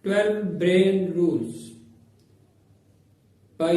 12 Brain Rules by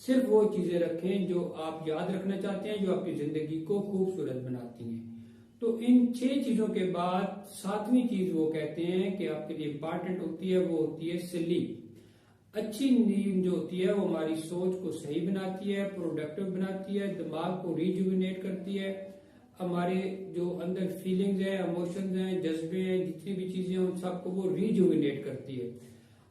صرف وہ چیزیں رکھیں جو آپ یاد رکھنا چاہتے ہیں، جو آپ کی زندگی کو خوبصورت بناتی ہیں۔ تو ان 6 چیزوں کے بعد 7ویں چیز وہ کہتے ہیں کہ آپ کے لیے امپارٹنٹ ہوتی ہے، وہ ہوتی ہے سلیپ۔ اچھی نیند جو ہوتی ہے وہ ہماری سوچ کو صحیح بناتی ہے، پروڈکٹیو بناتی ہے، دماغ کو ریجوینیٹ کرتی ہے، ہمارے جو اندر فیلنگز ہیں، ایموشنز ہیں، جذبے ہیں، جتنی بھی چیزیں ہیں ان سب کو وہ ریجوینیٹ کرتی ہے۔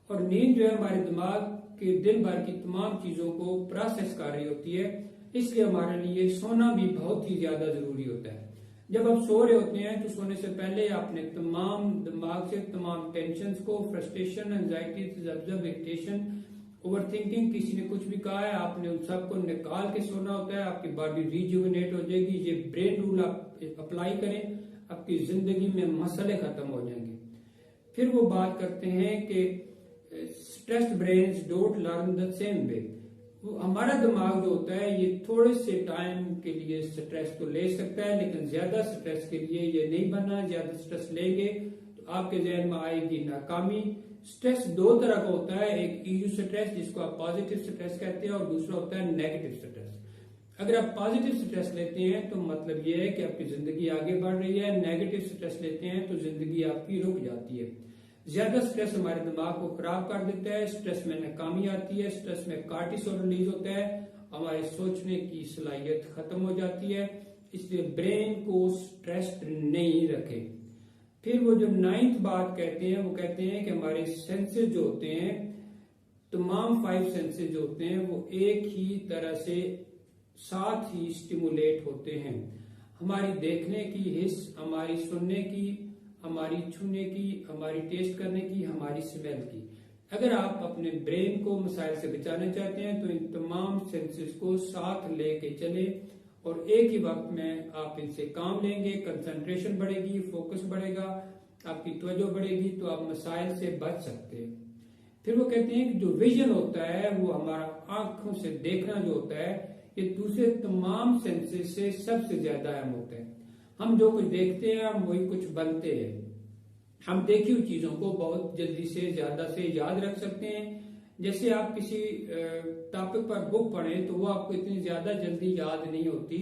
اور نیند جو ہے ہمارے دماغ کے دن بھر کی تمام چیزوں کو پروسیس کر رہی ہوتی ہے، اس لیے ہمارے لیے سونا بھی بہت ہی زیادہ ضروری ہوتا ہے۔ جب آپ سو رہے ہوتے ہیں تو سونے سے پہلے آپ نے تمام دماغ سے تمام ٹینشنز کو، frustration, anxiety, irritation, over thinking, کسی نے کچھ بھی کہا ہے، آپ نے ان سب کو نکال کے سونا ہوتا ہے۔ آپ کی باڈی ریجوینیٹ ہو جائے گی۔ یہ برین رول آپ اپلائی کریں، آپ کی زندگی میں مسئلے ختم ہو جائیں گے۔ پھر وہ بات کرتے ہیں کہ stressed brains don't learn the same way. ہمارا دماغ جو ہوتا ہے یہ تھوڑے سے ٹائم کے لیے سٹریس تو لے سکتا ہے، لیکن زیادہ سٹریس کے لیے یہ نہیں بننا۔ زیادہ سٹریس لیں گے تو آپ کے ذہن میں آئے گی ناکامی۔ سٹریس 2 طرح کا ہوتا ہے، ایک ایو سٹریس جس کو آپ پازیٹیو سٹریس کہتے ہیں، اور دوسرا ہوتا ہے نیگیٹو سٹریس۔ اگر آپ پازیٹیو سٹریس لیتے ہیں تو مطلب یہ ہے کہ آپ کی زندگی آگے بڑھ رہی ہے، نیگیٹو سٹریس لیتے ہیں تو زندگی آپ کی رک جاتی ہے۔ زیادہ سٹریس ہمارے دماغ کو خراب کر دیتا ہے، سٹریس میں ناکامی آتی ہے، سٹریس میں کارٹیسول ریلیز ہوتا ہے، ہمارے سوچنے کی صلاحیت ختم ہو جاتی ہے، اس لیے برین کو سٹریسڈ نہیں رکھے۔ پھر وہ جو 9th بات کہتے ہیں وہ کہتے ہیں کہ ہمارے سینسز جو ہوتے ہیں، تمام 5 سینسز جو ہوتے ہیں وہ ایک ہی طرح سے ساتھ ہی سٹیمولیٹ ہوتے ہیں۔ ہماری دیکھنے کی حس، ہماری سننے کی، ہماری چھونے کی، ہماری ٹیسٹ کرنے کی، ہماری سمیل کی۔ اگر آپ اپنے برین کو مسائل سے بچانا چاہتے ہیں تو ان تمام سینسز کو ساتھ لے کے چلیں، اور ایک ہی وقت میں آپ ان سے کام لیں گے، کنسنٹریشن بڑھے گی، فوکس بڑھے گا، آپ کی توجہ بڑھے گی، تو آپ مسائل سے بچ سکتے ہیں۔ پھر وہ کہتے ہیں کہ جو ویژن ہوتا ہے وہ ہمارا آنکھوں سے دیکھنا جو ہوتا ہے، یہ دوسرے تمام سینسز سے سب سے زیادہ اہم ہوتا ہے۔ ہم جو کچھ دیکھتے ہیں ہم وہی کچھ بنتے ہیں۔ ہم دیکھی ہوئی چیزوں کو بہت جلدی سے زیادہ سے یاد رکھ سکتے ہیں۔ جیسے آپ کسی ٹاپک پر بک پڑھیں تو وہ آپ کو اتنی زیادہ جلدی یاد نہیں ہوتی،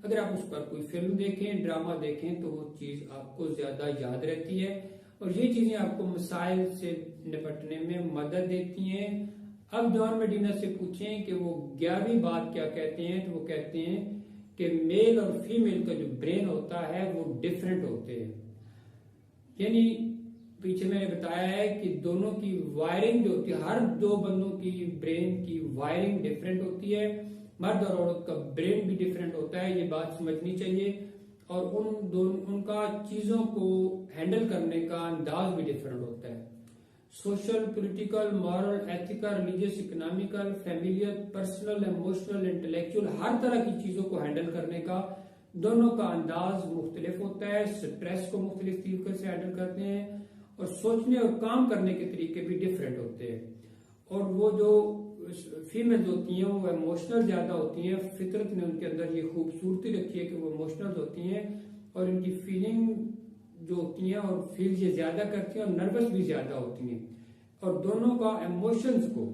اگر آپ اس پر کوئی فلم دیکھیں، ڈرامہ دیکھیں تو وہ چیز آپ کو زیادہ یاد رہتی ہے، اور یہ چیزیں آپ کو مسائل سے نپٹنے میں مدد دیتی ہیں۔ اب جان میڈینا سے پوچھیں کہ وہ 11ویں بات کیا کہتے ہیں، تو وہ کہتے ہیں کہ میل اور فیمیل کا جو برین ہوتا ہے وہ ڈیفرنٹ ہوتے ہیں۔ یعنی پیچھے میں نے بتایا ہے کہ دونوں کی وائرنگ جو ہوتی ہے، ہر 2 بندوں کی برین کی وائرنگ ڈیفرنٹ ہوتی ہے، مرد اور عورت کا برین بھی ڈیفرنٹ ہوتا ہے، یہ بات سمجھنی چاہیے، اور ان کا چیزوں کو ہینڈل کرنے کا انداز بھی ڈیفرنٹ ہوتا ہے۔ Social, political, moral, ethical, religious, economical, familiar, personal, emotional, intellectual, ہر طرح کی چیزوں کو ہینڈل کرنے کا دونوں کا انداز مختلف ہوتا ہے، سٹریس کو مختلف طریقے سے ہینڈل کرتے ہیں، اور سوچنے اور کام کرنے کے طریقے بھی ڈیفرنٹ ہوتے ہیں۔ اور وہ جو فیمیل ہوتی ہیں وہ ایموشنل زیادہ ہوتی ہیں، فطرت نے ان کے اندر یہ خوبصورتی رکھی ہے کہ وہ ایموشنل ہوتی ہیں، اور ان کی فیلنگ جو ہوتی ہیں اور فیل یہ زیادہ کرتی ہیں، اور نروس بھی زیادہ ہوتی ہیں، اور دونوں کا ایموشنز کو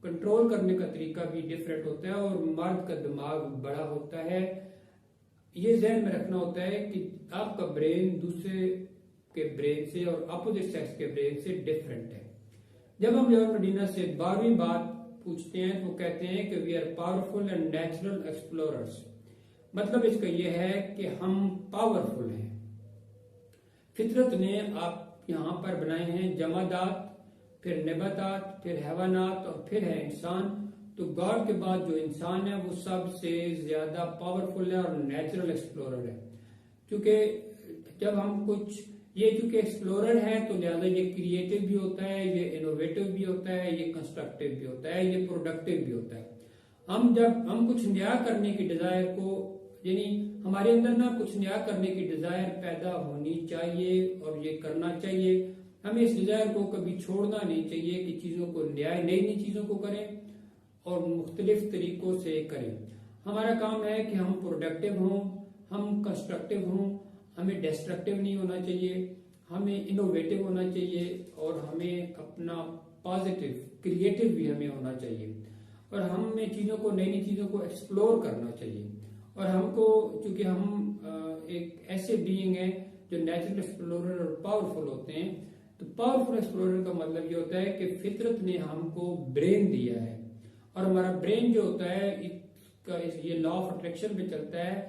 کنٹرول کرنے کا طریقہ بھی ڈیفرنٹ ہوتا ہے، اور مرد کا دماغ بڑا ہوتا ہے۔ یہ ذہن میں رکھنا ہوتا ہے کہ آپ کا برین دوسرے کے برین سے اور اپوزٹ سیکس کے برین سے ڈیفرنٹ ہے۔ جب ہم جان میڈینا سے 12ویں بات پوچھتے ہیں تو وہ کہتے ہیں کہ we are powerful and natural explorers. مطلب اس کا یہ ہے کہ ہم پاورفل ہیں۔ فطرت نے آپ یہاں پر بنائے ہیں جمادات، پھر نباتات، پھر حیوانات، اور پھر ہے انسان۔ تو گاڈ کے بعد جو انسان ہے وہ سب سے زیادہ پاورفل ہے اور نیچرل ایکسپلورر ہے، کیونکہ جب ہم کچھ یہ چونکہ ایکسپلورر ہے تو لہٰذا یہ کریٹو بھی ہوتا ہے، یہ انوویٹو بھی ہوتا ہے، یہ کنسٹرکٹیو بھی ہوتا ہے، یہ پروڈکٹیو بھی ہوتا ہے۔ جب ہم کچھ نیا کرنے کی ڈیزائر کو، یعنی ہمارے اندر نا کچھ نیا کرنے کی ڈیزائر پیدا ہونی چاہیے اور یہ کرنا چاہیے، ہمیں اس ڈیزائر کو کبھی چھوڑنا نہیں چاہیے کہ چیزوں کو نئی چیزوں کو کریں اور مختلف طریقوں سے کریں۔ ہمارا کام ہے کہ ہم پروڈکٹیو ہوں، ہم کنسٹرکٹیو ہوں، ہمیں ڈسٹرکٹیو نہیں ہونا چاہیے، ہمیں انوویٹو ہونا چاہیے، اور ہمیں اپنا پازیٹیو، کریٹو بھی ہمیں ہونا چاہیے۔ اور ہمیں چیزوں کو نئی نئی چیزوں کو ایکسپلور کرنا چاہیے. اور ہم کو چونکہ ہم ایک ایسے بینگ ہیں جو نیچرل ایکسپلورر اور پاورفل ہوتے ہیں، تو پاورفل ایکسپلورر کا مطلب یہ ہوتا ہے کہ فطرت نے ہم کو برین دیا ہے، اور ہمارا برین جو ہوتا ہے یہ لا آف اٹریکشن پہ چلتا ہے.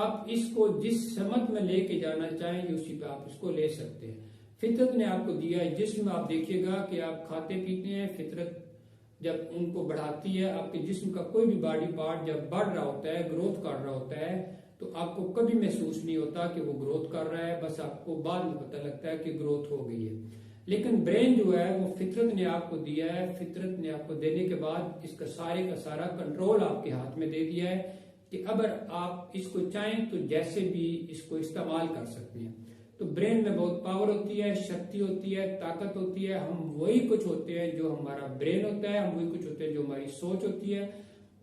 آپ اس کو جس سمت میں لے کے جانا چاہیں اسی پہ آپ اس کو لے سکتے ہیں. فطرت نے آپ کو دیا ہے جسم. آپ دیکھیے گا کہ آپ کھاتے پیتے ہیں، فطرت جب ان کو بڑھاتی ہے، آپ کے جسم کا کوئی بھی باڈی پارٹ جب بڑھ رہا ہوتا ہے، گروتھ کر رہا ہوتا ہے، تو آپ کو کبھی محسوس نہیں ہوتا کہ وہ گروتھ کر رہا ہے، بس آپ کو بعد میں پتہ لگتا ہے کہ گروتھ ہو گئی ہے. لیکن برین جو ہے وہ فطرت نے آپ کو دیا ہے. فطرت نے آپ کو دینے کے بعد اس کا سارا کنٹرول آپ کے ہاتھ میں دے دیا ہے کہ اگر آپ اس کو چاہیں تو جیسے بھی اس کو استعمال کر سکتے ہیں. تو برین میں بہت پاور ہوتی ہے، شکتی ہوتی ہے، طاقت ہوتی ہے. ہم وہی کچھ ہوتے ہیں جو ہمارا برین ہوتا ہے، ہم وہی کچھ ہوتے ہیں جو ہماری سوچ ہوتی ہے،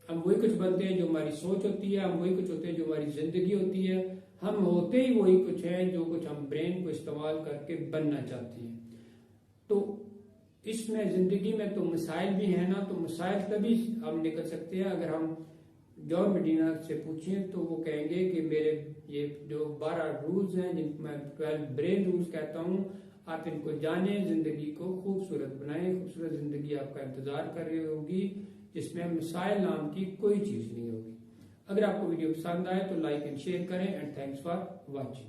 ہم وہی کچھ بنتے ہیں جو ہماری سوچ ہوتی ہے، ہم وہی کچھ ہوتے ہیں جو ہماری زندگی ہوتی ہے. ہم ہوتے ہی وہی کچھ ہیں جو کچھ ہم برین کو استعمال کر کے بننا چاہتے ہیں. تو اس میں زندگی میں تو مسائل بھی ہیں نا، تو مسائل تبھی ہم نکل سکتے ہیں اگر ہم جان مڈینا سے پوچھیں تو وہ کہیں گے کہ میرے یہ جو 12 رولز ہیں جن کو میں 12 برین رولز کہتا ہوں، آپ ان کو جانیں، زندگی کو خوبصورت بنائیں. خوبصورت زندگی آپ کا انتظار کر رہی ہوگی جس میں مسائل نام کی کوئی چیز نہیں ہوگی. اگر آپ کو ویڈیو پسند آئے تو لائک اینڈ شیئر کریں. And thanks for watching.